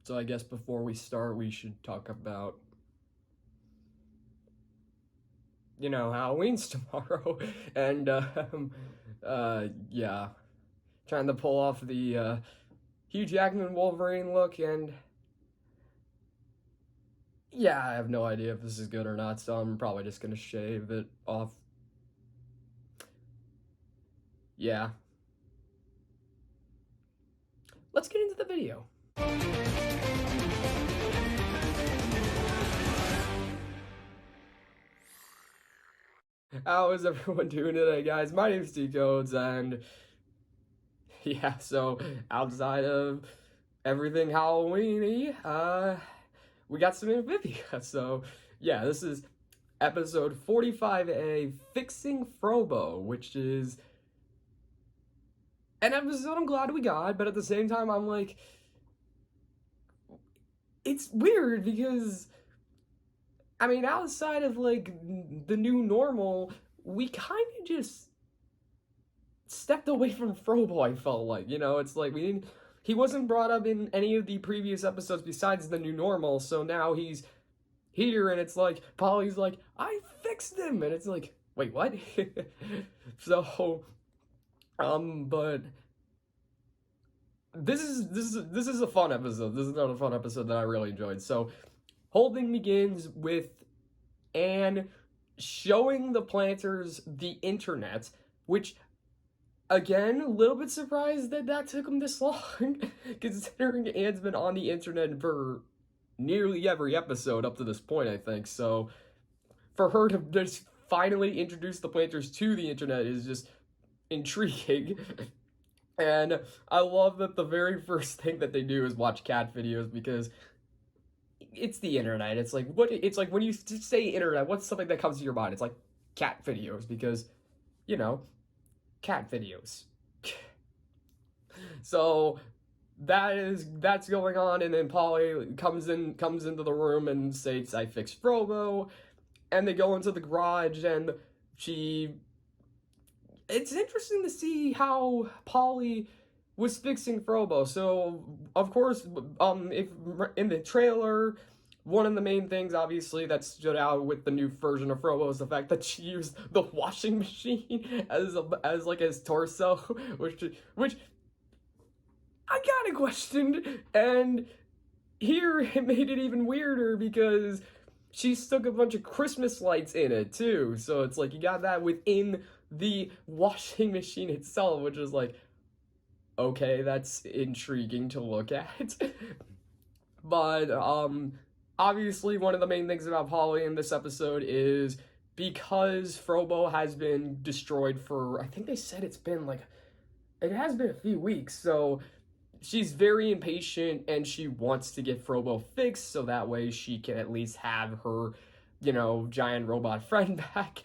So I guess before we start, we should talk about, Halloween's tomorrow. And, yeah, trying to pull off the Hugh Jackman Wolverine look. And, yeah, I have no idea if this is good or not, so I'm probably just gonna shave it off. Yeah. Let's get into the video. How is everyone doing today, guys? My name's T-Codes, and yeah, so outside of everything Halloween-y, we got some Amphibia. So yeah, this is episode 45A, Fixing Frobo, which is an episode I'm glad we got, but at the same time, I'm like, it's weird because, I mean, outside of, like, the new normal, we kind of just stepped away from Frobo, I felt like, it's like, he wasn't brought up in any of the previous episodes besides the new normal, so now he's here, and it's like, Polly's like, I fixed him, and it's like, wait, what? So, but this is a fun episode. This is not a fun episode that I really enjoyed. So, whole thing begins with Anne showing the planters the internet, which, again, a little bit surprised that took him this long, considering Anne's been on the internet for nearly every episode up to this point, I think. So, for her to just finally introduce the planters to the internet is just intriguing. And I love that the very first thing that they do is watch cat videos, because it's the internet. It's like, when you say internet, what's something that comes to your mind? It's like cat videos, because, cat videos. So that's going on, and then Polly comes into the room and states, I fixed Frobo, and they go into the garage, and it's interesting to see how Polly was fixing Frobo. So, of course, if in the trailer, one of the main things, obviously, that stood out with the new version of Frobo is the fact that she used the washing machine as like his torso, which I kind of questioned. And here it made it even weirder because she stuck a bunch of Christmas lights in it too. So it's like you got that within the washing machine itself, which is like, okay, that's intriguing to look at. But obviously one of the main things about Polly in this episode is because Frobo has been destroyed for, I think they said it has been a few weeks, so she's very impatient and she wants to get Frobo fixed so that way she can at least have her, giant robot friend back.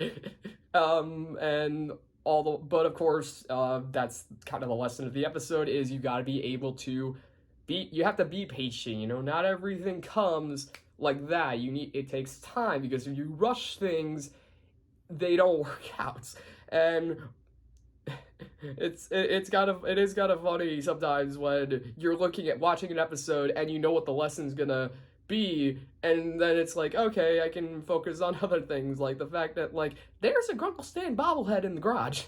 But of course, that's kind of the lesson of the episode is you got to be able to you have to be patient, not everything comes like that. It takes time, because if you rush things, they don't work out. And it is kind of funny sometimes when you're watching an episode and you know what the lesson's gonna be, and then it's like, okay, I can focus on other things, like the fact that, like, there's a Grunkle Stan bobblehead in the garage.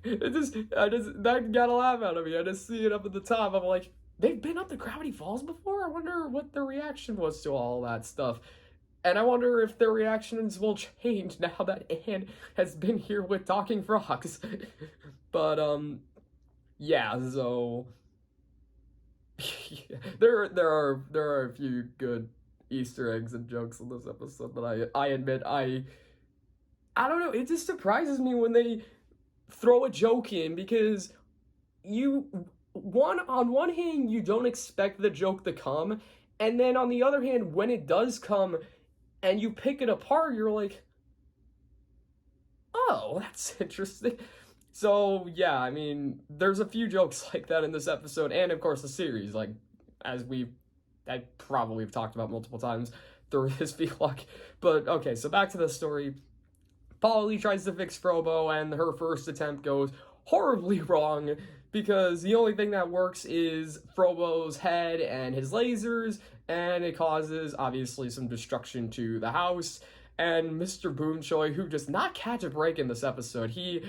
That got a laugh out of me. I just see it up at the top. I'm like, they've been up to Gravity Falls before? I wonder what their reaction was to all that stuff. And I wonder if their reactions will change now that Anne has been here with talking frogs. But, yeah, so there are a few good Easter eggs and jokes in this episode, but I admit I don't know, it just surprises me when they throw a joke in, because on one hand you don't expect the joke to come, and then on the other hand, when it does come and you pick it apart, you're like, oh, that's interesting. So, yeah, I mean, there's a few jokes like that in this episode, and of course the series, like, as I probably have talked about multiple times through this vlog. But, okay, so back to the story. Polly tries to fix Frobo, and her first attempt goes horribly wrong. because the only thing that works is Frobo's head and his lasers, and it causes, obviously, some destruction to the house. And Mr. Boonchoy, who does not catch a break in this episode, he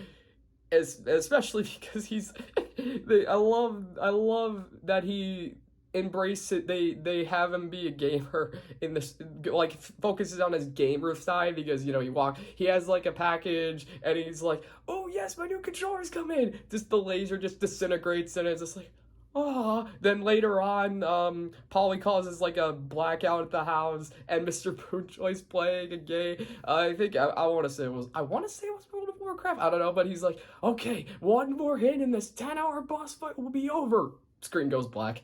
is, especially because he's, I love that he embrace it. They have him be a gamer in this, like, focuses on his gamer side, because he has like a package and he's like, oh yes, my new controller's come in, just the laser just disintegrates and it's just like, oh. Then later on, Polly causes like a blackout at the house and Mr. Boonchoy's playing a game. I think I want to say it was World of Warcraft, I don't know, but he's like, okay, one more hit and this 10-hour boss fight will be over. Screen goes black.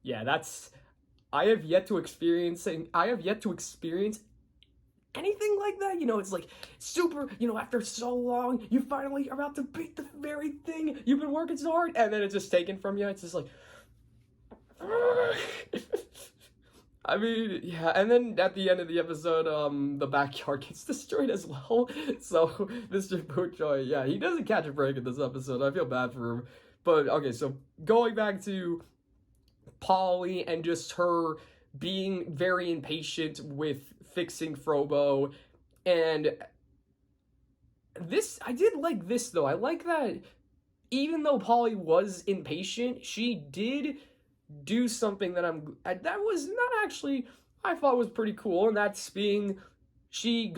Yeah, I have yet to experience anything like that. It's like super, after so long, you finally are about to beat the very thing you've been working so hard, and then it's just taken from you. It's just like, I mean, yeah, and then at the end of the episode, the backyard gets destroyed as well. So Mr. Boonchoy, yeah, he doesn't catch a break in this episode. I feel bad for him. But okay, so going back to Polly and just her being very impatient with fixing Frobo, and I did like this though. I like that even though Polly was impatient, she did do something that was not actually, I thought was pretty cool, and that's she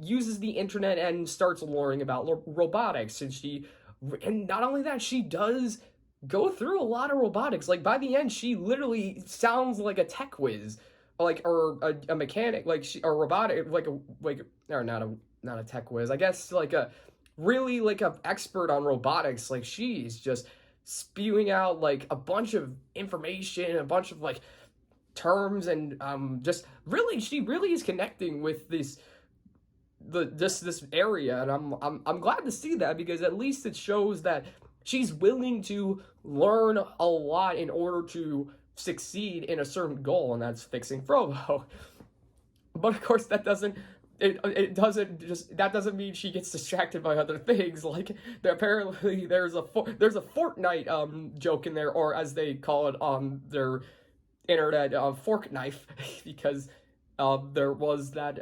uses the internet and starts learning about robotics, and not only that, she does go through a lot of robotics. Like by the end, she literally sounds like a tech whiz, like, or a mechanic, like or robotic, or not a tech whiz, I guess, like a really like a expert on robotics. Like she's just spewing out like a bunch of information, a bunch of like terms, and she really is connecting with this area, and I'm glad to see that, because at least it shows that she's willing to learn a lot in order to succeed in a certain goal, and that's fixing Frobo. But of course that doesn't mean she gets distracted by other things. Like apparently there's a Fortnite joke in there, or as they call it on their internet, fork knife, because there was that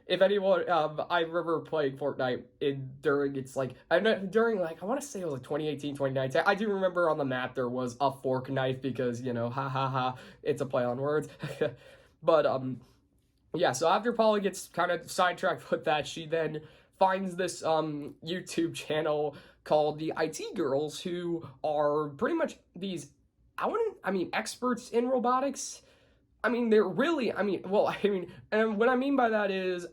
if anyone I remember playing Fortnite during I want to say it was like 2018, 2019. I do remember on the map there was a fork knife, because ha ha ha, it's a play on words. But yeah, so after Polly gets kind of sidetracked with that, she then finds this YouTube channel called the IT Girls, who are pretty much these experts in robotics. I mean, they're really, and what I mean by that is,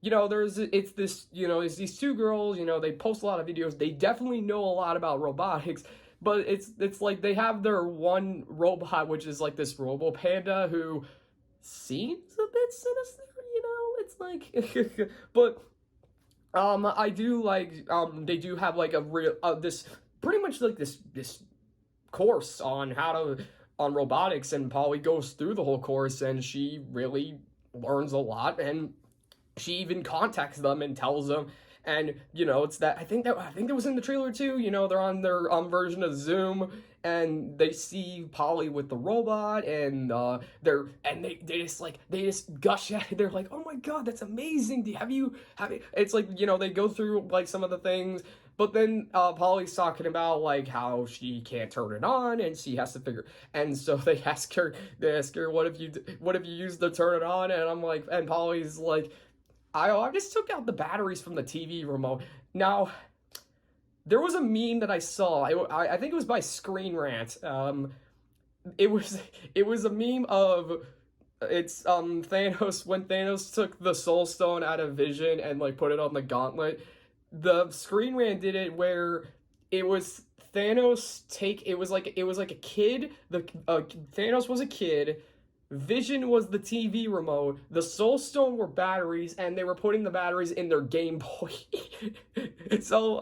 it's these two girls, they post a lot of videos, they definitely know a lot about robotics, but it's like they have their one robot, which is like this Robo Panda, who seems a bit sinister, it's like, but, I do like, they do have like a real, this, pretty much like this course on robotics, and Polly goes through the whole course, and she really learns a lot, and she even contacts them and tells them, and it's that I think that was in the trailer too. They're on their version of Zoom, and they see Polly with the robot, and they just gush at it. They're like, oh my god, that's amazing. Have you it's like, they go through like some of the things. But then Polly's talking about like how she can't turn it on, and she has to figure. And so they ask her, what if you use to turn it on? And I'm like, and Polly's like, I just took out the batteries from the TV remote. Now, there was a meme that I saw. I think it was by Screen Rant. It was a meme of, it's Thanos, when Thanos took the Soul Stone out of Vision and like put it on the gauntlet. The Screen Rant did it where it was Thanos it was like a kid. Thanos was a kid. Vision was the TV remote. The Soul Stone were batteries, and they were putting the batteries in their Game Boy. So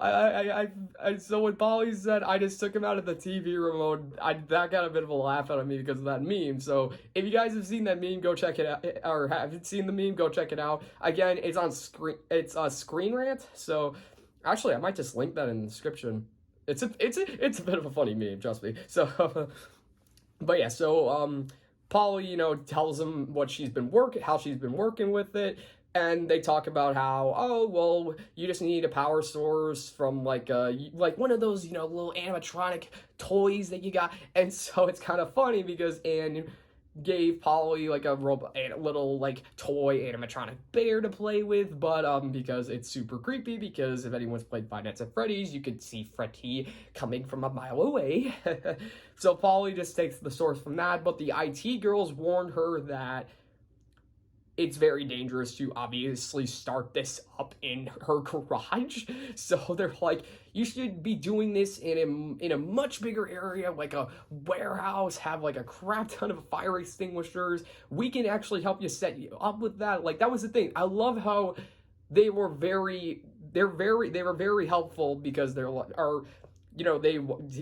so when Polly said I just took him out of the TV remote, that got a bit of a laugh out of me because of that meme. So if you guys have seen that meme, go check it out, or haven't seen the meme, go check it out. Again, it's on Screen Rant. So Actually, I might just link that in the description. It's a bit of a funny meme, trust me. So, but yeah, so Polly, tells him what she's been how she's been working with it, and they talk about how, oh well, you just need a power source from like one of those little animatronic toys that you got, and so it's kind of funny because Anne gave Polly like a robot, a little like toy animatronic bear to play with, but because it's super creepy, because if anyone's played Five Nights at Freddy's, you could see Freddy coming from a mile away. So Polly just takes the source from that, but the IT girls warn her that it's very dangerous to obviously start this up in her garage. So they're like, you should be doing this in a much bigger area, like a warehouse, have like a crap ton of fire extinguishers. We can actually help you set you up with that. Like, that was the thing. I love how they were very helpful, because they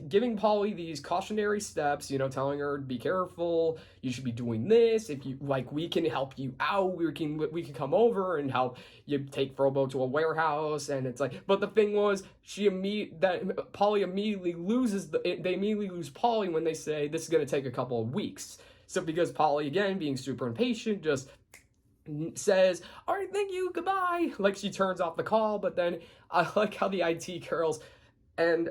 giving Polly these cautionary steps, telling her to be careful, you should be doing this, if you like, we can help you out, we can come over and help you take Frobo to a warehouse. And it's like, but the thing was, Polly immediately they immediately lose Polly when they say this is going to take a couple of weeks. So because Polly, again, being super impatient, just says, all right, thank you, goodbye, like she turns off the call. But then I like how the IT girls, and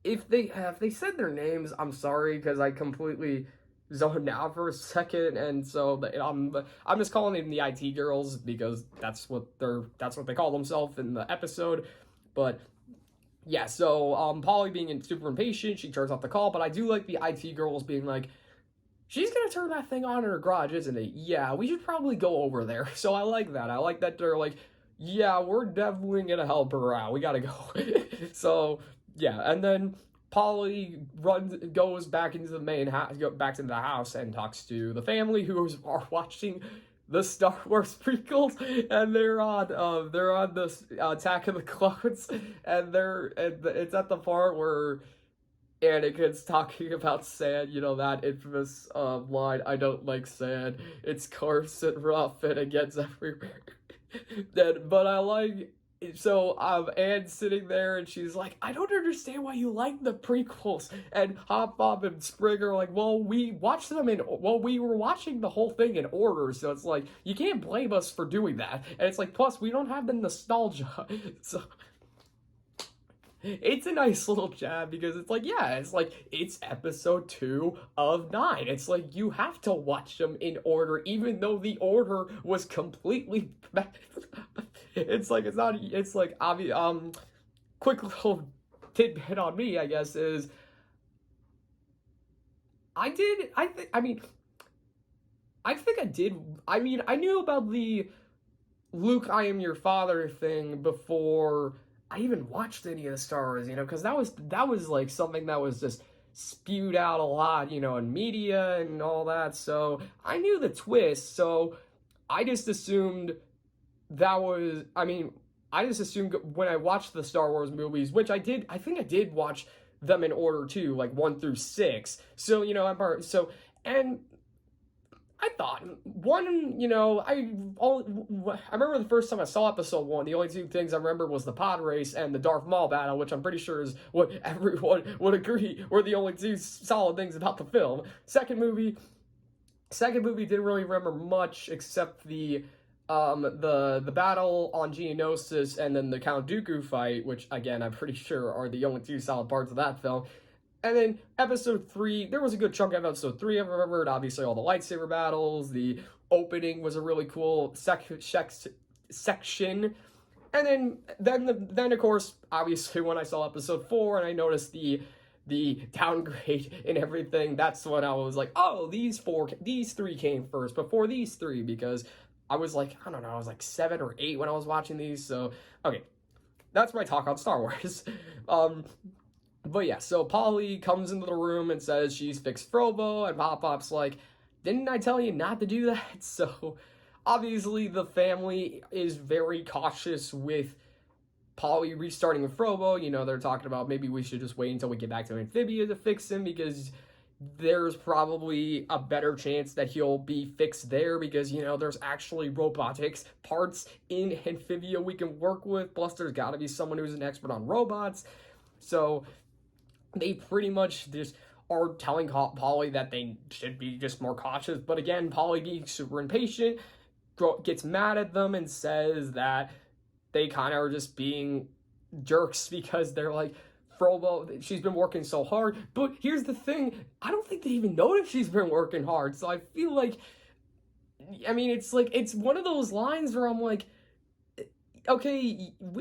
if they said their names, I'm sorry, because I completely zoned out for a second, and so I'm just calling them the IT girls because that's what they call themselves in the episode. But yeah, so Polly being super impatient, she turns off the call, but I do like the IT girls being like, she's gonna turn that thing on in her garage, isn't it? Yeah, we should probably go over there. So I like that. I like that they're like, yeah, we're definitely gonna help her out. We gotta go. So yeah, and then Polly goes back into the back into the house and talks to the family who are watching the Star Wars prequels, and they're on this Attack of the Clones, and it's at the part where Anakin's talking about sand, that infamous line, I don't like sand, it's coarse and rough and it gets everywhere. But I like, so Anne's sitting there and she's like, I don't understand why you like the prequels. And Hop Bob and Sprig are like, well, we watched them we were watching the whole thing in order, so it's like, you can't blame us for doing that. And it's like, plus, we don't have the nostalgia. So it's a nice little jab, because it's like, yeah, it's episode 2 of 9. It's like, you have to watch them in order, even though the order was completely it's like, obvious. Quick little tidbit on me, I guess, is I knew about the Luke, I am your father thing before I even watched any of the Star Wars, because that was like something that was just spewed out a lot, in media and all that. So I knew the twist. So I just assumed I just assumed when I watched the Star Wars movies, which I think I did watch them in order too, like 1 through 6. So, and I thought, I remember the first time I saw episode 1, the only two things I remember was the pod race and the Darth Maul battle, which I'm pretty sure is what everyone would agree were the only two solid things about the film. Second movie didn't really remember much except the battle on Geonosis and then the Count Dooku fight, which again I'm pretty sure are the only two solid parts of that film. And then episode 3, there was a good chunk of episode 3 I remembered. Obviously, all the lightsaber battles. The opening was a really cool section. And then of course, obviously, when I saw episode 4 and I noticed the downgrade and everything, that's when I was like, oh, these 3 came first before these 3, because I was like, I don't know, I was like 7 or 8 when I was watching these. So, okay, that's my talk on Star Wars. But yeah, so Polly comes into the room and says she's fixed Frobo, and Pop's like, didn't I tell you not to do that? So obviously the family is very cautious with Polly restarting with Frobo. They're talking about maybe we should just wait until we get back to Amphibia to fix him, because there's probably a better chance that he'll be fixed there because, you know, there's actually robotics parts in Amphibia we can work with. Plus, there's got to be someone who's an expert on robots. So they pretty much just are telling Polly that they should be just more cautious. But again, Polly being super impatient gets mad at them and says that they kind of are just being jerks because they're like, Frobo, she's been working so hard. But here's the thing, I don't think they even know if she's been working hard. So I feel like, I mean, it's like, it's one of those lines where I'm like, okay,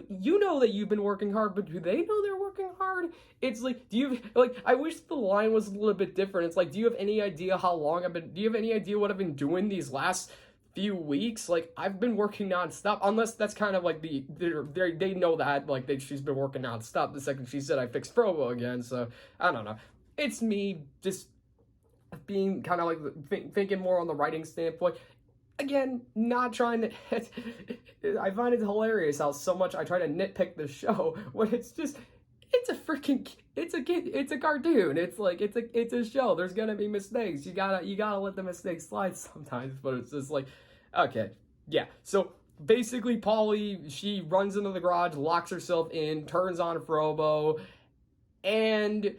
you know that you've been working hard, but do they know they're working hard? It's like, do you, like, I wish the line was a little bit different. It's like, do you have any idea how long do you have any idea what I've been doing these last few weeks? Like, I've been working nonstop, unless that's kind of like they know that, like, she's been working nonstop the second she said I fixed Frobo again, so, I don't know. It's me just being kind of like thinking more on the writing standpoint. Again, not trying to, I find it hilarious how so much I try to nitpick the show when it's just, it's a cartoon. It's like, it's a show. There's gonna be mistakes. You gotta let the mistakes slide sometimes, but it's just like, okay, yeah. So basically Polly, she runs into the garage, locks herself in, turns on Frobo, and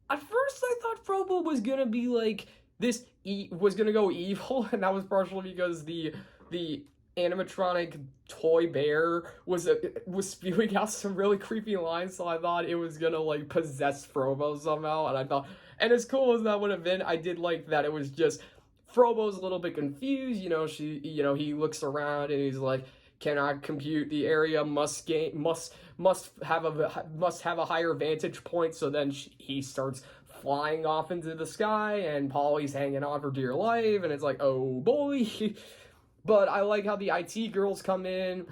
at first I thought Frobo was gonna be like, this was gonna go evil, and that was partially because the animatronic toy bear was spewing out some really creepy lines, so I thought it was gonna like possess Frobo somehow, and I thought, and as cool as that would have been, I did like that it was just Frobo's a little bit confused, you know, he looks around and he's like, cannot compute the area, must have a higher vantage point, so then he starts flying off into the sky, and Polly's hanging on for dear life, and it's like, oh boy. But I like how the IT girls come in.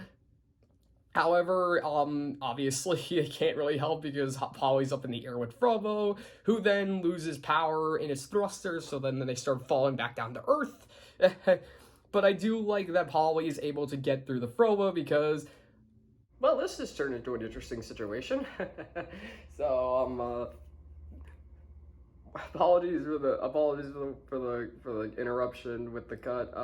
However, obviously they can't really help because Polly's up in the air with Frobo, who then loses power in his thrusters, so then they start falling back down to Earth. But I do like that Polly is able to get through the Frobo because, well, this has turned into an interesting situation. So, apologies for the interruption with the cut.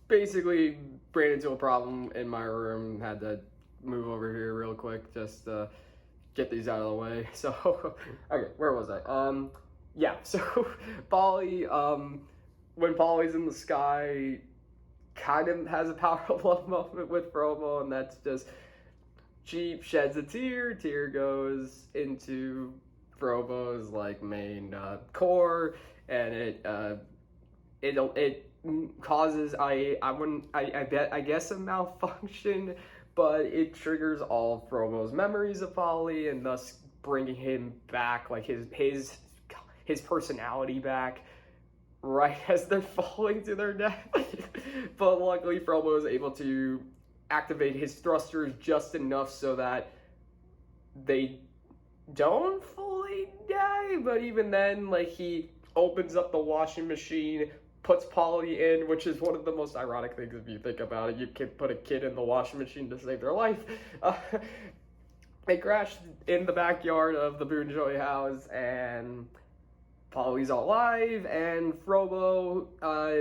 Basically ran into a problem in my room, had to move over here real quick just to get these out of the way. So okay, where was I? Yeah, so Polly, when Polly's in the sky, kind of has a power of love moment with Frobo, and that's just, she sheds a tear goes into Frobo's like main core, and it causes I guess a malfunction, but it triggers all Frobo's memories of Polly, and thus bringing him back, like his personality back, right as they're falling to their death. But luckily Frobo is able to activate his thrusters just enough so that they don't fully die, but even then, like, he opens up the washing machine, puts Polly in, which is one of the most ironic things if you think about it. You can put a kid in the washing machine to save their life. They crashed in the backyard of the Boonjoy house, and Polly's alive, and Frobo,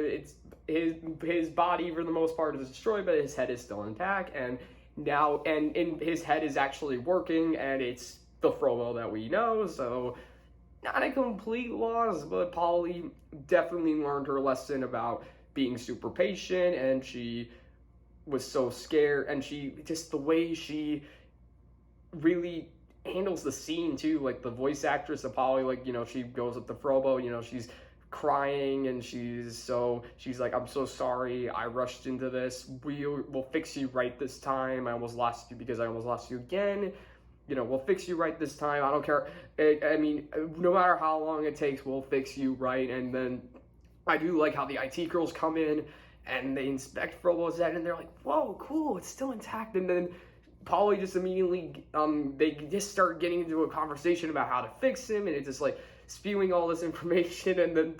it's his body for the most part is destroyed, but his head is still intact, and now, and in his head is actually working, and it's the Frobo that we know, so not a complete loss, but Polly definitely learned her lesson about being super patient, and she was so scared, and she, just the way she really handles the scene too, like the voice actress of Polly, like, you know, she goes up to Frobo, you know, she's crying, and she's like, I'm so sorry, I rushed into this, we'll fix you right this time, I almost lost you because I almost lost you again, you know, we'll fix you right this time, I don't care, I mean, no matter how long it takes, we'll fix you right. And then I do like how the IT girls come in, and they inspect Frobo's head, and they're like, whoa, cool, it's still intact, and then Polly just immediately, they just start getting into a conversation about how to fix him, and it's just like spewing all this information, and then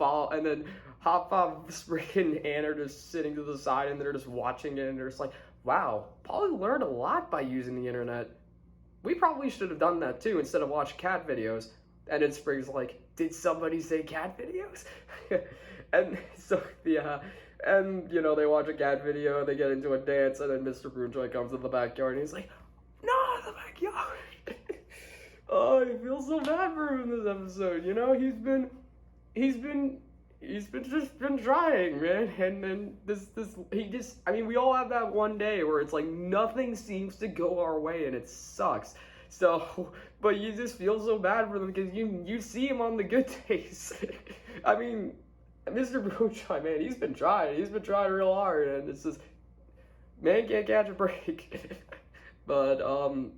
Hop Pop, Sprig, and Ann are just sitting to the side, and they're just watching it, and they're just like, wow, Polly learned a lot by using the internet. We probably should have done that too instead of watch cat videos. And then Spring's like, did somebody say cat videos? And so and they watch a cat video, they get into a dance, and then Mr. Boonjoy comes in the backyard and he's like, no, the backyard. Oh, I feel so bad for him in this episode. He's just been trying, man. And then we all have that one day where it's like nothing seems to go our way and it sucks. So, but you just feel so bad for them because you see him on the good days. I mean, Mr. Boonjoy, man, he's been trying real hard, and it's just, man can't catch a break. But, so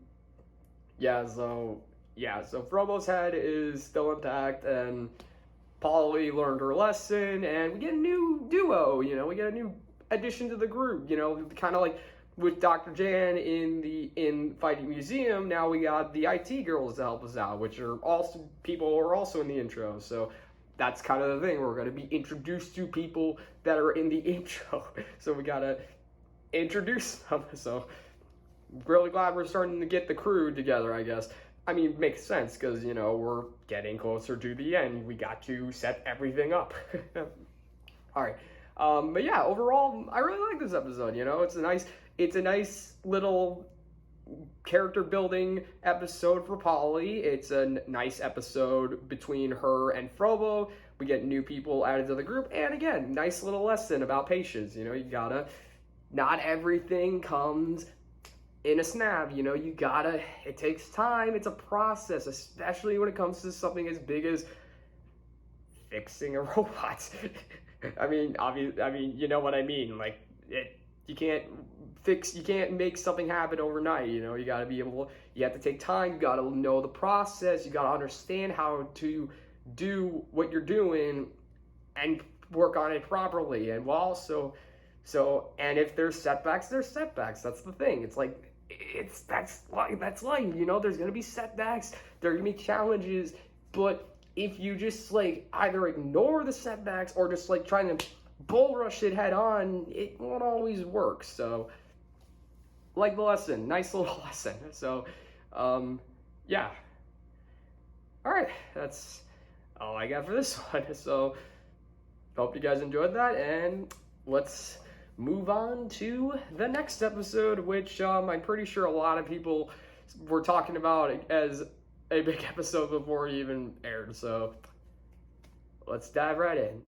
Frobo's head is still intact, and Polly learned her lesson, and we get a new duo, we get a new addition to the group, kind of like with Dr. Jan in Fighting Museum. Now we got the IT girls to help us out, which are also people who are also in the intro, so that's kind of the thing. We're going to be introduced to people that are in the intro, so we got to introduce them. So really glad we're starting to get the crew together, I guess. I mean, it makes sense because, we're getting closer to the end. We got to set everything up. All right. But yeah, overall, I really like this episode. It's a nice little character building episode for Polly. It's a nice episode between her and Frobo. We get new people added to the group, and again, nice little lesson about patience. Not everything comes in a snap. It takes time. It's a process, especially when it comes to something as big as fixing a robot. I mean, you know what I mean. Like, you can't make something happen overnight. You have to take time. You got to know the process. You got to understand how to do what you're doing and work on it properly. And and if there's setbacks, there's setbacks. That's the thing. It's like, that's life. There's going to be setbacks. There are going to be challenges, but if you just either ignore the setbacks or just trying to bull rush it head on, it won't always work. So, the lesson, nice little lesson. So, yeah. All right, that's all I got for this one. So, hope you guys enjoyed that, and let's move on to the next episode, which I'm pretty sure a lot of people were talking about as a big episode before it even aired. So, let's dive right in.